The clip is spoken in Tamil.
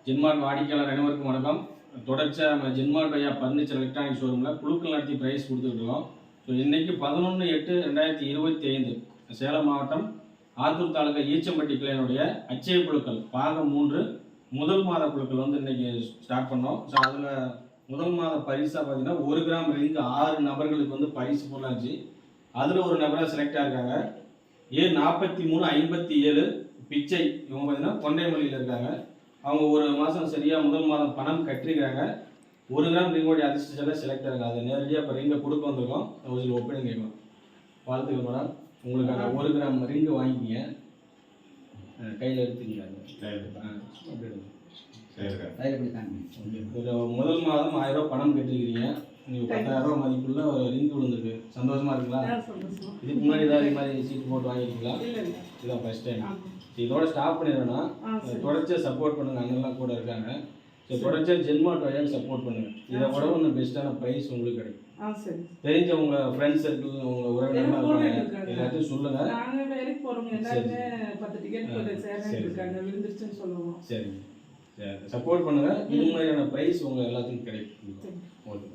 ஜென்மார்ட் வாடிக்கையாளர் அனைவருக்கும் வணக்கம். தொடர்ச்சியாக நம்ம ஜென்மார்ட் ஐயா ஃபர்னிச்சர் எலக்ட்ரானிக் ஷோரூமில் குழுக்கள் நடத்தி ப்ரைஸ் கொடுத்துருக்கோம். ஸோ இன்றைக்கி 11/8/2025 சேலம் மாவட்டம் ஆத்தூர் தாலுகா ஈச்சம்பட்டி கிளையினுடைய அச்சய குழுக்கள் பாகம் 3 முதல் மாத குழுக்கள் வந்து இன்றைக்கி ஸ்டார்ட் பண்ணோம். ஸோ அதில் முதல் மாத பரிசாக பார்த்தீங்கன்னா 1 கிராம் ரிங்கு 6 நபர்களுக்கு வந்து பரிசு பொருளாச்சு. அதில் ஒரு நபராக செலக்ட் ஆகிருக்காங்க. A4357 பிச்சை. இவங்க பார்த்தீங்கன்னா கொண்டைமல்லியில் இருக்காங்க. அவங்க ஒரு மாதம் சரியாக முதல் மாதம் பணம் கட்டிருக்காங்க. 1 கிராம் ரிங்கோடைய அதிர்ஷ்டம் செலக்ட் ஆகிருக்காங்க. அதை நேரடியாக இப்போ ரிங்கை கொடுக்க வந்திருக்கோம். ஒரு சில ஒப்பீனியன் கேட்கலாம். வாழ்த்துக்கள் மேடம். உங்களுக்கான 1 கிராம் ரிங்கு வாங்கிக்கிங்க. கையில் எடுத்துக்கிங்க. ஒரு முதல் மாதம் 1000 ரூபா பணம் கட்டிருக்கிறீங்க. நீங்கள் 10,000 ரூபா மதிப்புள்ள ஒரு ரிங்கு விழுந்துருக்கு. சந்தோஷமா இருக்குங்களா? இதுக்கு முன்னாடி ஏதாவது இது மாதிரி சீட் போட்டு வாங்கிருக்கீங்களா? இதுதான் ஃபர்ஸ்ட் டைம். இதோட ஸ்டாப் பண்ணிடுறேன்னா தொடர்ச்சியாக சப்போர்ட் பண்ணுங்க. அண்ணெல்லாம் கூட இருக்காங்க. ஸோ தொடர்ச்சியாக ஜென்மார்ட் வழியாக சப்போர்ட் பண்ணுங்க. இதை விட ஒன்று பெஸ்ட்டான ப்ரைஸ் உங்களுக்கு கிடைக்கும். தெரிஞ்ச உங்க ஃப்ரெண்ட்ஸ் சர்க்கிள், உங்க உறவினர்கள் இருக்காங்க, எல்லாத்தையும் சொல்லுங்க. சரி, சப்போர்ட் பண்ணுங்க. இந்த மாதிரியான ப்ரைஸ் உங்க எல்லாத்துக்கும் கிடைக்கும். ஓகே.